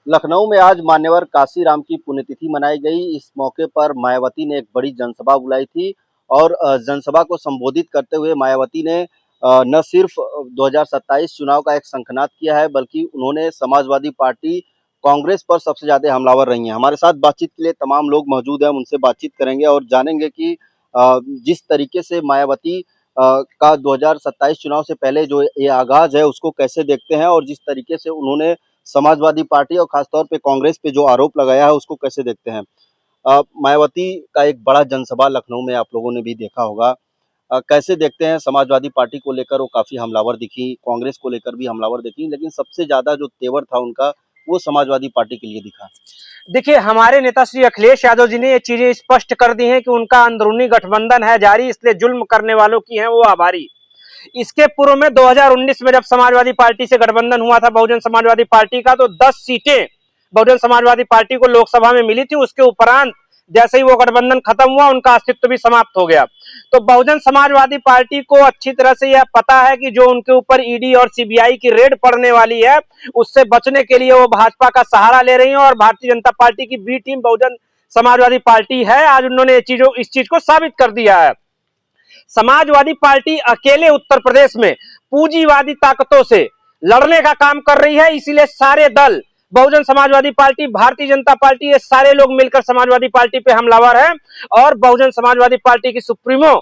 लखनऊ में आज मान्यवर काशीराम की पुण्यतिथि मनाई गई। इस मौके पर मायावती ने एक बड़ी जनसभा बुलाई थी और जनसभा को संबोधित करते हुए मायावती ने न सिर्फ 2027 चुनाव का एक शंखनाद किया है, बल्कि उन्होंने समाजवादी पार्टी कांग्रेस पर सबसे ज़्यादा हमलावर रही हैं। हमारे साथ बातचीत के लिए तमाम लोग मौजूद हैं, उनसे बातचीत करेंगे और जानेंगे कि जिस तरीके से मायावती का 2027 चुनाव से पहले जो ये आगाज़ है उसको कैसे देखते हैं और जिस तरीके से उन्होंने समाजवादी पार्टी और खासतौर पे कांग्रेस पे जो आरोप लगाया है उसको कैसे देखते हैं। मायावती का एक बड़ा जनसभा लखनऊ में आप लोगों ने भी देखा होगा। कैसे देखते हैं समाजवादी पार्टी को लेकर? वो काफ़ी हमलावर दिखी, कांग्रेस को लेकर भी हमलावर दिखी, लेकिन सबसे ज़्यादा जो तेवर था उनका वो समाजवादी पार्टी के लिए दिखा। देखिए, हमारे नेता श्री अखिलेश यादव जी ने ये चीजें स्पष्ट कर दी हैं कि उनका अंदरूनी गठबंधन है जारी, इसलिए जुल्म करने वालों की हैं वो आभारी। इसके पूर्व में 2019 में जब समाजवादी पार्टी से गठबंधन हुआ था बहुजन समाजवादी पार्टी का, तो 10 सीटें बहुजन समाजवादी पार्टी को लोकसभा में मिली थी। उसके उपरांत जैसे ही वो गठबंधन खत्म हुआ, उनका अस्तित्व भी समाप्त हो गया। तो बहुजन समाजवादी पार्टी को अच्छी तरह से यह पता है कि जो उनके ऊपर ईडी और सीबीआई की रेड पड़ने वाली है, उससे बचने के लिए वो भाजपा का सहारा ले रही है और भारतीय जनता पार्टी की B team Bahujan Samajwadi party है। आज उन्होंने इस चीज को साबित कर दिया है। समाजवादी पार्टी अकेले उत्तर प्रदेश में पूंजीवादी ताकतों से लड़ने का काम कर रही है, इसीलिए सारे दल, बहुजन समाजवादी पार्टी, भारतीय जनता पार्टी, ये सारे लोग मिलकर समाजवादी पार्टी पे हमलावर हैं। और बहुजन समाजवादी पार्टी की सुप्रीमो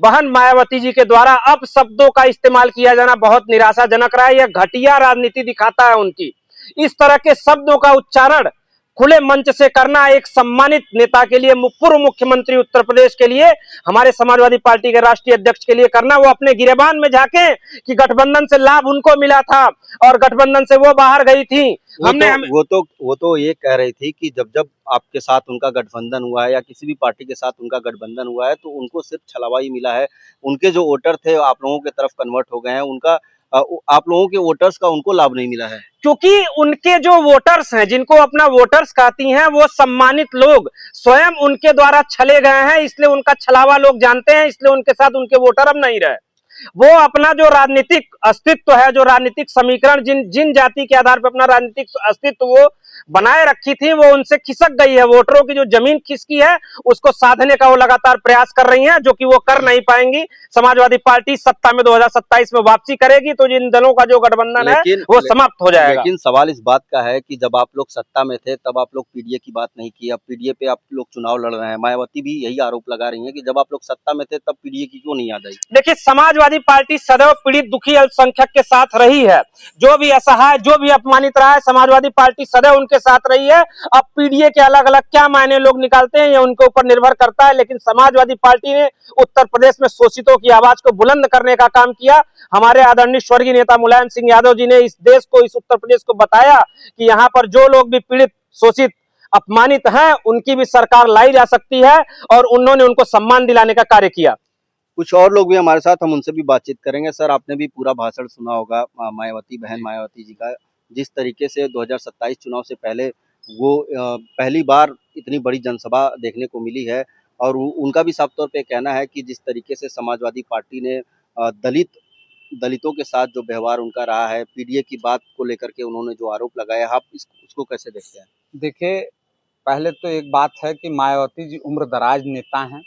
बहन मायावती जी के द्वारा अब शब्दों का इस्तेमाल किया जाना बहुत निराशाजनक रहा है। यह घटिया राजनीति दिखाता है उनकी। इस तरह के शब्दों का उच्चारण खुले मंच से करना एक सम्मानित नेता के लिए, पूर्व मुख्यमंत्री उत्तर प्रदेश के लिए, हमारे समाजवादी पार्टी के राष्ट्रीय अध्यक्ष के लिए करना, वो अपने गिरेबान में झांके कि गठबंधन से लाभ उनको मिला था और गठबंधन से वो बाहर गई थी। वो तो ये कह रही थी कि जब जब आपके साथ उनका गठबंधन हुआ है या किसी भी पार्टी के साथ उनका गठबंधन हुआ है तो उनको सिर्फ छलावा ही मिला है। उनके जो वोटर थे आप लोगों की तरफ कन्वर्ट हो गए हैं, उनका आप लोगों के वोटर्स का उनको लाभ नहीं मिला है। क्योंकि उनके जो वोटर्स हैं, जिनको अपना वोटर्स कहती हैं, वो सम्मानित लोग स्वयं उनके द्वारा छले गए हैं, इसलिए उनका छलावा लोग जानते हैं, इसलिए उनके साथ उनके वोटर अब नहीं रहे। वो अपना जो राजनीतिक अस्तित्व है, जो राजनीतिक समीकरण, जिन जाति के आधार पर अपना राजनीतिक अस्तित्व वो बनाए रखी थी, वो उनसे खिसक गई है। वोटरों की जो जमीन खिसकी है उसको साधने का वो लगातार प्रयास कर रही हैं, जो कि वो कर नहीं पाएंगी। समाजवादी पार्टी सत्ता में 2027 में वापसी करेगी तो जिन दलों का जो गठबंधन है वो समाप्त हो जाएगा। लेकिन सवाल इस बात का है कि जब आप लोग सत्ता में थे तब आप लोग पीडीए की बात नहीं की, अब पीडीए पे आप लोग चुनाव लड़ रहे हैं। मायावती भी यही आरोप लगा रही है कि जब आप लोग सत्ता में थे तब पीडीए की क्यों नहीं याद आई? देखिए, समाजवादी पार्टी सदैव पीड़ित, दुखी, अल्पसंख्यक के साथ रही है। जो भी असहाय, जो भी अपमानित रहा है, समाजवादी पार्टी सदैव उनके साथ रही है। अब पीडीए के अलग अलग क्या मायने लोग निकालते हैं ये उनके ऊपर निर्भर करता है, लेकिन समाजवादी पार्टी ने उत्तर प्रदेश में शोषितों की आवाज को बुलंद करने का काम किया। हमारे आदरणीय स्वर्गीय नेता मुलायम सिंह यादव जी ने इस देश को, इस उत्तर प्रदेश को बताया कि यहाँ पर जो लोग भी पीड़ित, शोषित, अपमानित हैं, उनकी भी सरकार लाई जा सकती है और उन्होंने उनको सम्मान दिलाने का कार्य किया। कुछ और लोग भी हमारे साथ, हम उनसे भी बातचीत करेंगे। सर, आपने भी पूरा भाषण सुना होगा मायावती, बहन मायावती जी का, जिस तरीके से 2027 चुनाव से पहले वो पहली बार इतनी बड़ी जनसभा देखने को मिली है और उनका भी साफ तौर पे कहना है कि जिस तरीके से समाजवादी पार्टी ने दलितों के साथ जो व्यवहार उनका रहा है, पीडीए की बात को लेकर के उन्होंने जो आरोप लगाया, आप उसको कैसे देखते हैं? देखिए, पहले तो एक बात है कि मायावती जी उम्रदराज नेता हैं।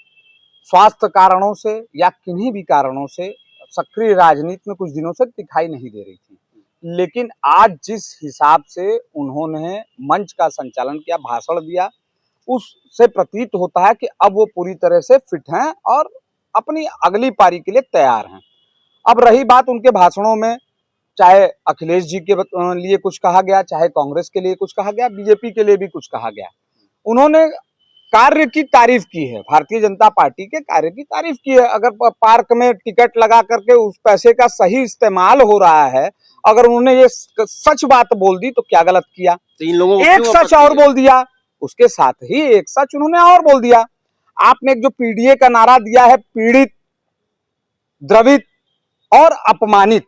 स्वास्थ्य कारणों से या किन्हीं भी कारणों से सक्रिय राजनीति में कुछ दिनों से दिखाई नहीं दे रही थी, लेकिन आज जिस हिसाब से उन्होंने मंच का संचालन किया, भाषण दिया, उससे प्रतीत होता है कि अब वो पूरी तरह से फिट हैं और अपनी अगली पारी के लिए तैयार हैं। अब रही बात उनके भाषणों में, चाहे अखिलेश जी के लिए कुछ कहा गया, चाहे कांग्रेस के लिए कुछ कहा गया, बीजेपी के लिए भी कुछ कहा गया, उन्होंने कार्य की तारीफ की है, भारतीय जनता पार्टी के कार्य की तारीफ की है। अगर पार्क में टिकट लगा करके उस पैसे का सही इस्तेमाल हो रहा है, अगर उन्होंने ये सच बात बोल दी तो क्या गलत किया? तो इन लोगों एक सच और बोल दिया, उसके साथ ही एक सच उन्होंने और बोल दिया। आपने जो पीडीए का नारा दिया है, पीड़ित, द्रवित और अपमानित,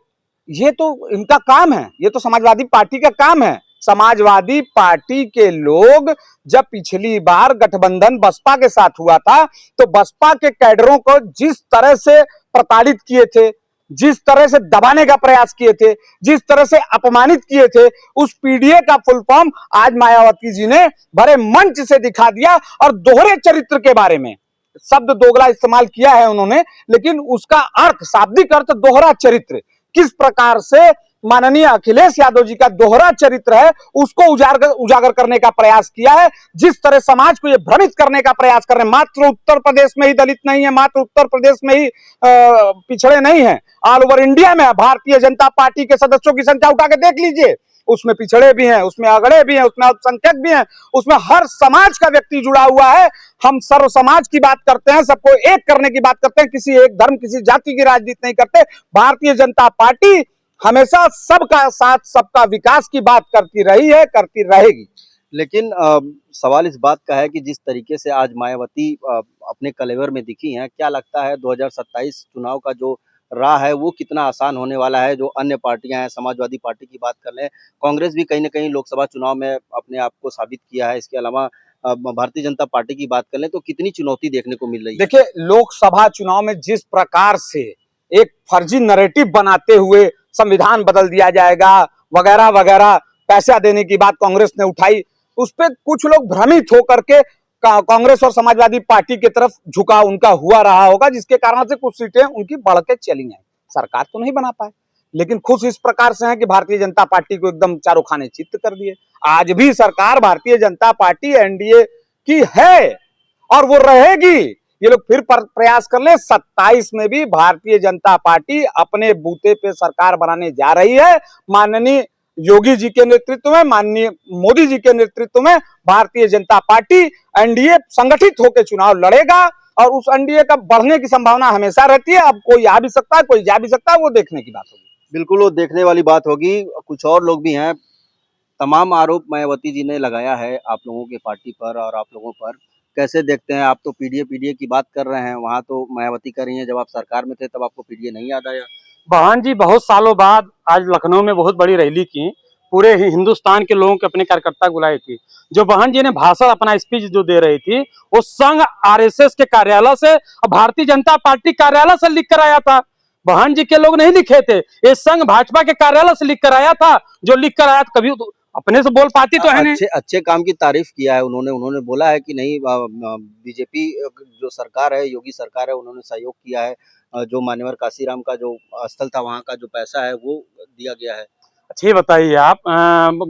ये तो इनका काम है, ये तो समाजवादी पार्टी का काम है। समाजवादी पार्टी के लोग जब पिछली बार गठबंधन बसपा के साथ हुआ था तो बसपा के कैडरों को जिस तरह से प्रताड़ित किए थे, जिस तरह से दबाने का प्रयास किए थे, जिस तरह से अपमानित किए थे, उस पीडीए का फुल फॉर्म आज मायावती जी ने बड़े मंच से दिखा दिया। और दोहरे चरित्र के बारे में शब्द दोगला इस्तेमाल किया है उन्होंने, लेकिन उसका अर्थ, शाब्दिक अर्थ दोहरा चरित्र, किस प्रकार से माननीय अखिलेश यादव जी का दोहरा चरित्र है उसको उजागर करने का प्रयास किया है। जिस तरह समाज को ये भ्रमित करने का प्रयास कर रहे हैं, मात्र उत्तर प्रदेश में ही दलित नहीं है, मात्र उत्तर प्रदेश में ही पिछड़े नहीं है, ऑल ओवर इंडिया में भारतीय जनता पार्टी के सदस्यों की संख्या उठा के देख लीजिए, उसमें पिछड़े भी हैं, उसमें अगड़े भी हैं, उसमें अल्पसंख्यक भी हैं, उसमें हर समाज का व्यक्ति जुड़ा हुआ है। हम सर्व समाज की बात करते हैं, सबको एक करने की बात करते हैं, किसी एक धर्म किसी जाति की राजनीति नहीं करते। भारतीय जनता पार्टी हमेशा सबका साथ सबका विकास की बात करती रही है, करती रहेगी। लेकिन सवाल इस बात का है कि जिस तरीके से आज मायावती अपने कलेवर में दिखी हैं, क्या लगता है 2027 चुनाव का जो राह है वो कितना आसान होने वाला है? जो अन्य पार्टियां हैं, समाजवादी पार्टी की बात कर लें, कांग्रेस भी कहीं न कहीं लोकसभा चुनाव में अपने आप को साबित किया है। इसके अलावा भारतीय जनता पार्टी की बात कर लें तो कितनी चुनौती देखने को मिल रही है? देखिए, लोकसभा चुनाव में जिस प्रकार से एक फर्जी नैरेटिव बनाते हुए संविधान बदल दिया जाएगा वगैरह वगैरह, पैसा देने की बात कांग्रेस ने उठाई, उस पर कुछ लोग भ्रमित होकर के कांग्रेस और समाजवादी पार्टी की तरफ झुकाव उनका हुआ रहा होगा, जिसके कारण से कुछ सीटें उनकी बढ़ के चली हैं। सरकार तो नहीं बना पाए, लेकिन खुश इस प्रकार से है कि भारतीय जनता पार्टी को एकदम चारों खाने चित्त कर दिए। आज भी सरकार भारतीय जनता पार्टी एनडीए की है और वो रहेगी। ये लोग फिर प्रयास कर ले, 27 में भी भारतीय जनता पार्टी अपने बूते पे सरकार बनाने जा रही है। माननीय योगी जी के नेतृत्व में, माननीय मोदी जी के नेतृत्व में भारतीय जनता पार्टी एनडीए संगठित होकर चुनाव लड़ेगा और उस एनडीए का बढ़ने की संभावना हमेशा रहती है। अब कोई आ भी सकता है, कोई जा भी सकता है, वो देखने की बात होगी। बिल्कुल, वो देखने वाली बात होगी। कुछ और लोग भी हैं। तमाम आरोप मायावती जी ने लगाया है आप लोगों के पार्टी पर और आप लोगों पर। कैसे देखते हैं? आप तो पीडीए की बात कर रहे हैं, वहाँ तो मायावती कर रही हैं। जब आप सरकार में थे तब आपको पीडीए नहीं याद आया? बहन जी बहुत सालों बाद आज लखनऊ में बहुत बड़ी रैली की, पूरे हिंदुस्तान के लोगों के अपने कार्यकर्ता बुलाए थे। जो बहन जी ने भाषण अपना स्पीच जो दे रही थी वो संघ आरएसएस के कार्यालय से और भारतीय जनता पार्टी कार्यालय से लिख कर आया था। बहन जी के लोग नहीं लिखे थे, ये संघ भाजपा के कार्यालय से लिख कर आया था। जो लिख कर आया था, कभी तो अपने से बोल पाती तो है नहीं। अच्छे काम की तारीफ किया है उन्होंने बोला है कि नहीं, बीजेपी जो सरकार है, योगी सरकार है, उन्होंने सहयोग किया है। जो मान्यवर काशीराम का जो स्थल था वहाँ का जो पैसा है वो दिया गया है। अच्छा ये बताइए आप,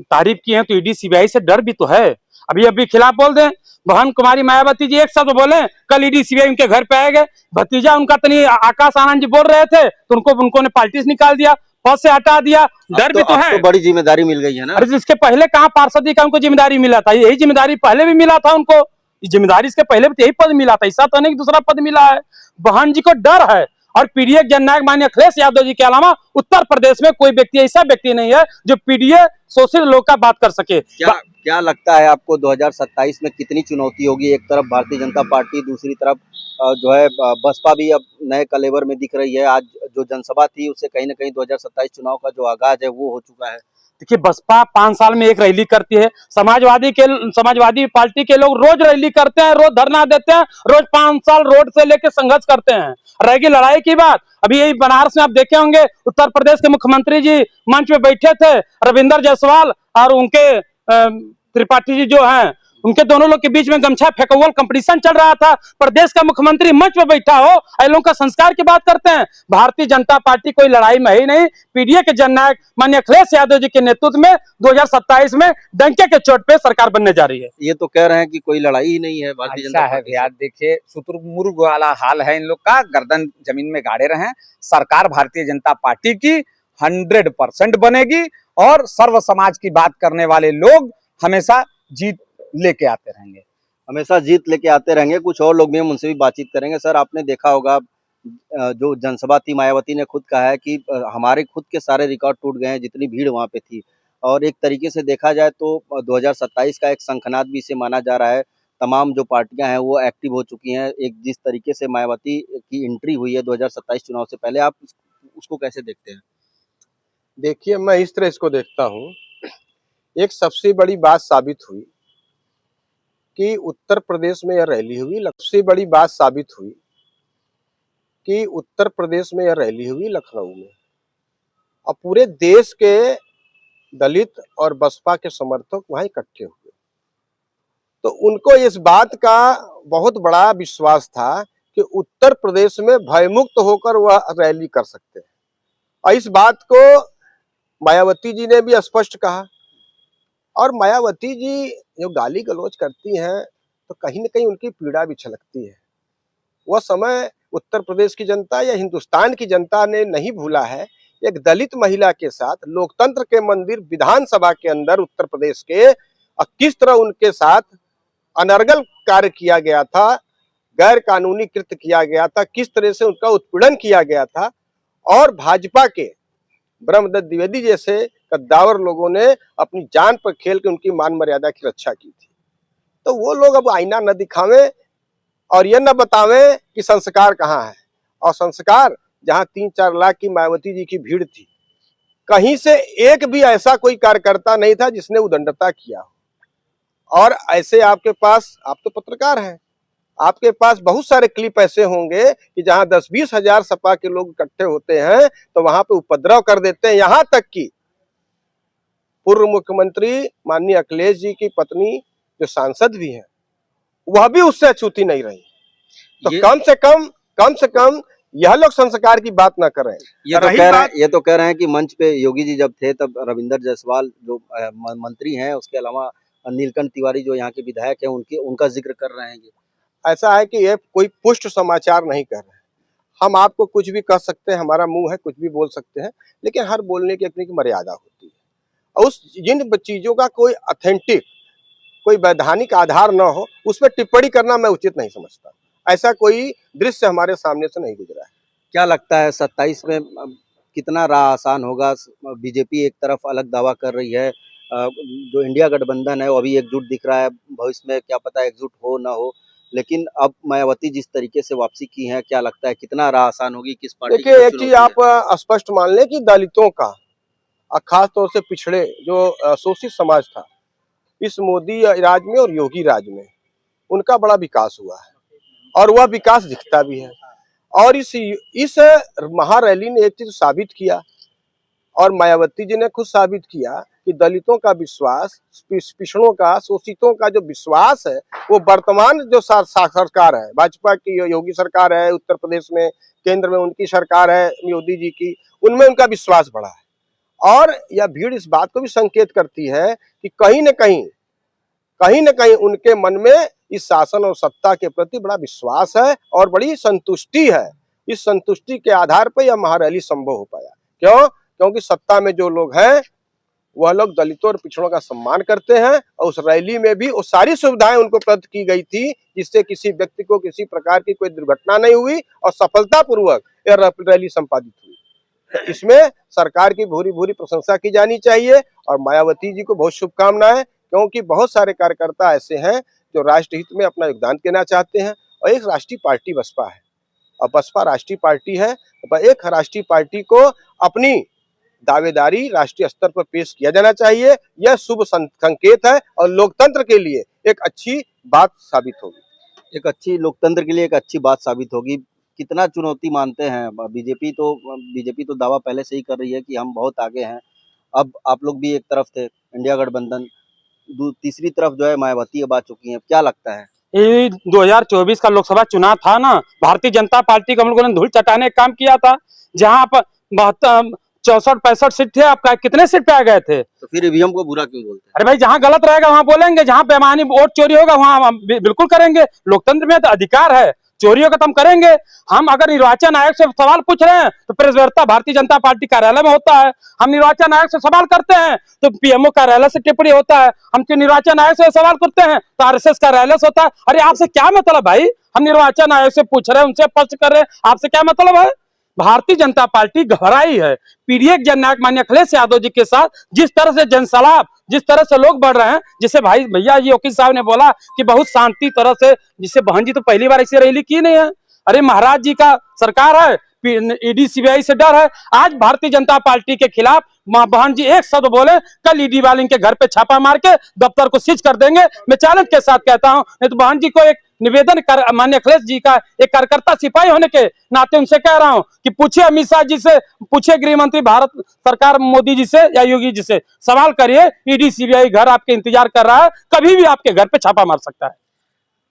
तारीफ की है तो ईडी सीबीआई से डर भी तो है। अभी खिलाफ बोल दें, बहन कुमारी मायावती जी एक शब्द बोले, कल ईडी सीबीआई उनके घर पे आएगा। भतीजा उनका तनी आकाश आनंद जी बोल रहे थे तो उनको पार्टी से निकाल दिया, पद से हटा दिया। डर भी तो है। तो बड़ी जिम्मेदारी मिल गई है ना। अरे जिसके पहले कहाँ पार्षदी का उनको जिम्मेदारी मिला था? यही जिम्मेदारी पहले भी मिला था उनको। जिम्मेदारी इसके पहले भी यही पद मिला था, ऐसा तो नहीं कि दूसरा पद मिला है। बहन जी को डर है। और पीडीए जननायक माननीय अखिलेश यादव जी के अलावा उत्तर प्रदेश में कोई व्यक्ति, ऐसा व्यक्ति नहीं है जो पीडीए शोषित लोग का बात कर सके। क्या लगता है आपको 2027 में कितनी चुनौती होगी? एक तरफ भारतीय जनता पार्टी, दूसरी तरफ जो है बसपा भी अब नए कलेवर में दिख रही है। आज जो जनसभा थी उससे कहीं ना कहीं 2027 चुनाव का जो आगाज है वो हो चुका है। देखिए, बसपा 5 साल में एक रैली करती है। समाजवादी पार्टी के लोग रोज रैली करते हैं, रोज धरना देते हैं, रोज 5 साल रोड से लेकर संघर्ष करते हैं। रहेगी लड़ाई की बात। अभी यही बनारस में आप देखे होंगे, उत्तर प्रदेश के मुख्यमंत्री जी मंच पे बैठे थे, रविंदर जायसवाल और उनके त्रिपाठी जी जो हैं, उनके दोनों लोग के बीच में गमछा फेंकवल कंपटीशन चल रहा था। प्रदेश का मुख्यमंत्री मंच पे बैठा हो, ऐलों का संस्कार की बात करते हैं। भारतीय जनता पार्टी कोई लड़ाई में ही नहीं। पीडीए के जननायक माननीय अखिलेश यादव जी के नेतृत्व में 2027 में डंके के चोट पे सरकार बनने जा रही है। ये तो कह रहे हैं कि कोई लड़ाई ही नहीं है भारतीय जनता पार्टी है। देखिए, शुतुरमुर्ग वाला हाल है इन लोग का, गर्दन जमीन में गाड़े रहे। सरकार भारतीय जनता पार्टी की 100% बनेगी और सर्व समाज की बात करने वाले लोग हमेशा जीत लेके आते रहेंगे, हमेशा जीत लेके आते रहेंगे। कुछ और लोग भी हम उनसे भी बातचीत करेंगे। सर, आपने देखा होगा जो जनसभा थी, मायावती ने खुद कहा है कि हमारे खुद के सारे रिकॉर्ड टूट गए हैं, जितनी भीड़ वहाँ पे थी। और एक तरीके से देखा जाए तो 2027 का एक शंखनाद भी इसे माना जा रहा है। तमाम जो पार्टियां हैं वो एक्टिव हो चुकी हैं। एक जिस तरीके से मायावती की एंट्री हुई है 2027 चुनाव से पहले, आप उसको कैसे देखते हैं? देखिए, मैं इस तरह इसको देखता हूँ, एक सबसे बड़ी बात साबित हुई कि उत्तर प्रदेश में यह रैली हुई। सबसे बड़ी बात साबित हुई कि उत्तर प्रदेश में यह रैली हुई लखनऊ में, अब पूरे देश के दलित और बसपा के समर्थक वहां इकट्ठे हुए, तो उनको इस बात का बहुत बड़ा विश्वास था कि उत्तर प्रदेश में भयमुक्त होकर वह रैली कर सकते हैं। और इस बात को मायावती जी ने भी स्पष्ट कहा। और मायावती जी जो गाली गलौज करती हैं तो कहीं न कहीं उनकी पीड़ा भी छलकती है। वह समय उत्तर प्रदेश की जनता या हिंदुस्तान की जनता ने नहीं भूला है। एक दलित महिला के साथ लोकतंत्र के मंदिर विधानसभा के अंदर उत्तर प्रदेश के किस तरह उनके साथ अनर्गल कार्य किया गया था, गैर कानूनी कृत्य किया गया था, किस तरह से उनका उत्पीड़न किया गया था। और भाजपा के ब्रह्मदत्त द्विवेदी जैसे कद्दावर लोगों ने अपनी जान पर खेल के उनकी मान मर्यादा की रक्षा की थी। तो वो लोग अब आईना न दिखावें और ये न बतावें कि संस्कार कहाँ है। और संस्कार जहाँ 3-4 लाख की मायावती जी की भीड़ थी, कहीं से एक भी ऐसा कोई कार्यकर्ता नहीं था जिसने उदंडता किया हो। और ऐसे आपके पास, आप तो पत्रकार हैं, आपके पास बहुत सारे क्लिप ऐसे होंगे कि जहां 10-20 हजार सपा के लोग इकट्ठे होते हैं तो वहां पे उपद्रव कर देते हैं। यहां तक कि पूर्व मुख्यमंत्री माननीय अखिलेश जी की पत्नी जो सांसद भी हैं, वह भी उससे अछूती नहीं रही। तो कम से कम यह लोग संस्कार की बात ना करें। ये तो कह रहे हैं कि मंच पे योगी जी जब थे तब रविंदर जायसवाल जो मंत्री हैं, उसके अलावा नीलकंठ तिवारी जो यहाँ के विधायक हैं, उनका जिक्र कर रहे हैं। ऐसा है कि ये कोई पुष्ट समाचार नहीं कर रहे हैं। हम आपको कुछ भी कह सकते हैं, हमारा मुंह है, कुछ भी बोल सकते हैं, लेकिन हर बोलने की अपनी मर्यादा होती है। और उस जिन चीजों का कोई ऑथेंटिक, कोई वैधानिक आधार न हो, उस पर टिप्पणी करना मैं उचित नहीं समझता। ऐसा कोई दृश्य हमारे सामने से नहीं गुजरा है। क्या लगता है 27 में कितना राह आसान होगा? बीजेपी एक तरफ अलग दावा कर रही है, जो इंडिया गठबंधन है वो अभी एकजुट दिख रहा है, भविष्य में क्या पता एकजुट हो ना हो। लेकिन अब मायावती जिस तरीके से वापसी की है, क्या लगता है कितना राह आसान होगी? किस पार्टी? देखिए, एक चीज आप स्पष्ट मान लें कि दलितों का और खास तौर से पिछड़े जो शोषित समाज था, इस मोदी राज में और योगी राज में उनका बड़ा विकास हुआ है और वह विकास दिखता भी है। और इस महारैली ने एक चीज साबित किया, और मायावती जी ने खुद साबित किया कि दलितों का विश्वास, पिछड़ों का, शोषितों का जो विश्वास है, वो वर्तमान जो सरकार है, भाजपा की योगी सरकार है उत्तर प्रदेश में, केंद्र में उनकी सरकार है मोदी जी की, उनमें उनका विश्वास बढ़ा है। और यह भीड़ इस बात को भी संकेत करती है कि कहीं न कहीं उनके मन में इस शासन और सत्ता के प्रति बड़ा विश्वास है और बड़ी संतुष्टि है। इस संतुष्टि के आधार पर यह महारैली संभव हो पाया। क्यों? क्योंकि सत्ता में जो लोग हैं वह लोग दलितों और पिछड़ों का सम्मान करते हैं, और उस रैली में भी वो सारी सुविधाएं उनको प्रदत्त की गई थी जिससे किसी व्यक्ति को किसी प्रकार की कोई दुर्घटना नहीं हुई और सफलतापूर्वक यह रैली संपादित हुई। इसमें सरकार की भूरी प्रशंसा की जानी चाहिए और मायावती जी को बहुत शुभकामनाएं, क्योंकि बहुत सारे कार्यकर्ता ऐसे हैं जो राष्ट्र हित में अपना योगदान देना चाहते हैं। और एक राष्ट्रीय पार्टी बसपा है, और बसपा राष्ट्रीय पार्टी है। एक राष्ट्रीय पार्टी को अपनी दावेदारी राष्ट्रीय स्तर पर पेश किया जाना चाहिए। यह शुभ संकेत है और लोकतंत्र के लिए एक अच्छी बात साबित होगी। लोकतंत्र के लिए एक अच्छी बात साबित होगी। कितना चुनौती मानते हैं? बीजेपी तो दावा पहले से ही कर रही है कि हम बहुत आगे हैं। अब आप लोग भी एक तरफ थे इंडिया गठबंधन, तीसरी तरफ जो है मायावती अब आ चुकी हैं, क्या लगता है? 2024 का लोकसभा चुनाव था ना, भारतीय जनता पार्टी को हम लोगों ने धूल चटाने का काम किया था। जहां पर 64-65 सीट थे, आपका कितने सीट पे आ गए थे? तो फिर ईवीएम को बुरा क्यों बोलते हैं? अरे भाई, जहां गलत रहेगा वहां बोलेंगे, जहां बेईमानी वोट चोरी होगा वहां बिल्कुल करेंगे। लोकतंत्र में तो अधिकार है, चोरियों का तो हम करेंगे। हम अगर निर्वाचन आयोग से सवाल पूछ रहे हैं तो प्रेस वार्ता भारतीय जनता पार्टी कार्यालय में होता है। हम निर्वाचन आयोग से सवाल करते हैं तो पीएमओ कार्यालय से टिप्पणी होता है। हम निर्वाचन आयोग से सवाल करते हैं तो आरएसएस कार्यालय से होता है। अरे आपसे क्या मतलब भाई? हम निर्वाचन आयोग से पूछ रहे हैं, उनसे प्रश्न कर रहे हैं, आपसे क्या मतलब है? भारतीय जनता पार्टी घबराई है। पीडीए जननायक माननीय अखिलेश यादव जी के साथ जिस तरह से जनसलाब, जिस तरह से लोग बढ़ रहे हैं, जिसे भाई भैया जी वकील साहब ने बोला कि बहुत शांति तरह से, जिससे बहन जी तो पहली बार ऐसी रैली की नहीं है। अरे महाराज जी का सरकार है, ईडी सीबीआई से डर है। आज भारतीय जनता पार्टी के खिलाफ मां बहन जी एक शब्द बोले, कल ईडी वाले के घर पे छापा मार के दफ्तर को सीज कर देंगे। मैं चैलेंज के साथ कहता हूं, नहीं तो बहन जी को एक निवेदन कर, माननीय अखिलेश जी का एक कार्यकर्ता सिपाही होने के नाते उनसे कह रहा हूं कि पूछिए अमित शाह जी से, पूछिए गृह मंत्री भारत सरकार मोदी जी से या योगी जी से, सवाल करिए। ईडी सीबीआई घर आपके इंतजार कर रहा है, कभी भी आपके घर पे छापा मार सकता है।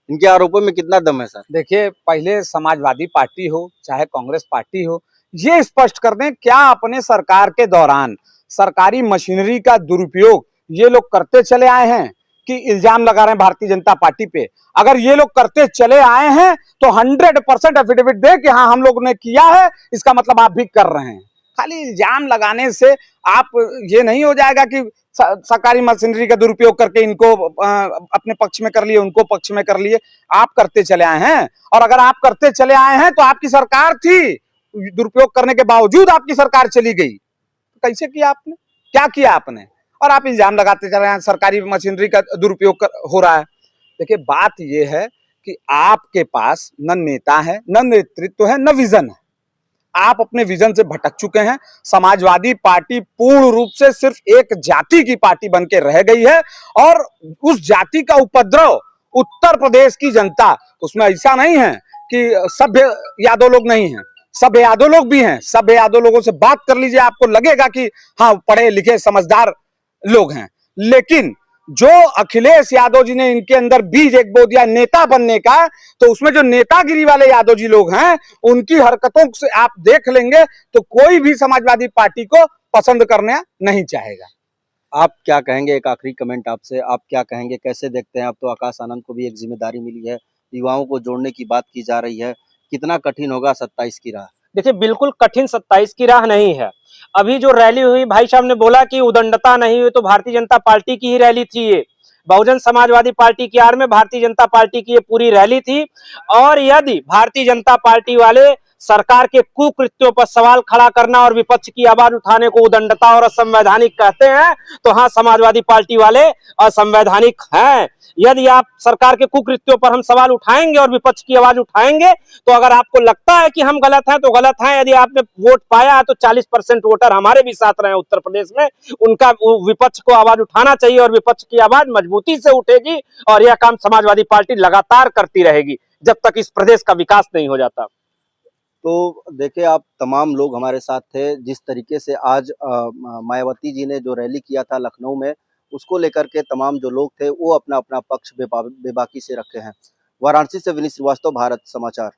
इनके आरोपों में कितना दम है सर? देखिए, पहले समाजवादी पार्टी हो चाहे कांग्रेस पार्टी हो, ये स्पष्ट कर दें क्या अपने सरकार के दौरान सरकारी मशीनरी का दुरुपयोग ये लोग करते चले आए हैं कि इल्जाम लगा रहे हैं भारतीय जनता पार्टी पे। अगर ये लोग करते चले आए हैं तो 100% एफिडेविट दे कि हाँ हम लोग ने किया है, इसका मतलब आप भी कर रहे हैं। खाली इल्जाम लगाने से आप ये नहीं हो जाएगा कि सरकारी मशीनरी का दुरुपयोग करके इनको अपने पक्ष में कर लिए, उनको पक्ष में कर लिए। आप करते चले आए हैं, और अगर आप करते चले आए हैं तो आपकी सरकार थी, दुरुपयोग करने के बावजूद आपकी सरकार चली गई। कैसे किया आपने, क्या किया आपने? और आप इल्जाम लगाते चले हैं सरकारी मशीनरी का दुरुपयोग हो रहा है। देखिए, बात यह है कि आपके पास न नेता है, न नेतृत्व है, न विजन है। आप अपने विजन से भटक चुके हैं। समाजवादी पार्टी पूर्ण रूप से सिर्फ एक जाति की पार्टी बन के रह गई है, और उस जाति का उपद्रव उत्तर प्रदेश की जनता, उसमें ऐसा नहीं है कि सभ्य यादव लोग नहीं हैं, सभ्य यादव लोग भी हैं। सभ्य यादव लोगों से बात कर लीजिए, आपको लगेगा कि हाँ पढ़े लिखे समझदार लोग हैं। लेकिन जो अखिलेश यादव जी ने इनके अंदर बीज एक बो दिया नेता बनने का, तो उसमें जो नेतागिरी वाले यादव जी लोग हैं, उनकी हरकतों से आप देख लेंगे तो कोई भी समाजवादी पार्टी को पसंद करना नहीं चाहेगा। आप क्या कहेंगे, एक आखिरी कमेंट आपसे, आप क्या कहेंगे, कैसे देखते हैं? अब तो आकाश आनंद को भी एक जिम्मेदारी मिली है, युवाओं को जोड़ने की बात की जा रही है, कितना कठिन होगा 27 की राह? देखिए, बिल्कुल कठिन 27 की राह नहीं है। अभी जो रैली हुई, भाई साहब ने बोला कि उदंडता नहीं हुई, तो भारतीय जनता पार्टी की ही रैली थी ये। बहुजन समाजवादी पार्टी की आड़ में भारतीय जनता पार्टी की ये पूरी रैली थी। और यदि भारतीय जनता पार्टी वाले सरकार के कुकृत्यों पर सवाल खड़ा करना और विपक्ष की आवाज उठाने को उदंडता और असंवैधानिक कहते हैं, तो हाँ, समाजवादी पार्टी वाले असंवैधानिक हैं। यदि आप सरकार के कुकृत्यों पर हम सवाल उठाएंगे और विपक्ष की आवाज उठाएंगे, तो अगर आपको लगता है कि हम गलत हैं तो गलत हैं। यदि आपने वोट पाया है तो 40% वोटर हमारे भी साथ रहे उत्तर प्रदेश में, उनका विपक्ष को आवाज उठाना चाहिए और विपक्ष की आवाज मजबूती से उठेगी, और यह काम समाजवादी पार्टी लगातार करती रहेगी जब तक इस प्रदेश का विकास नहीं हो जाता। तो देखिए, आप तमाम लोग हमारे साथ थे। जिस तरीके से आज मायावती जी ने जो रैली किया था लखनऊ में, उसको लेकर के तमाम जो लोग थे वो अपना अपना पक्ष बेबाकी से रखे हैं। वाराणसी से विनीत श्रीवास्तव, भारत समाचार।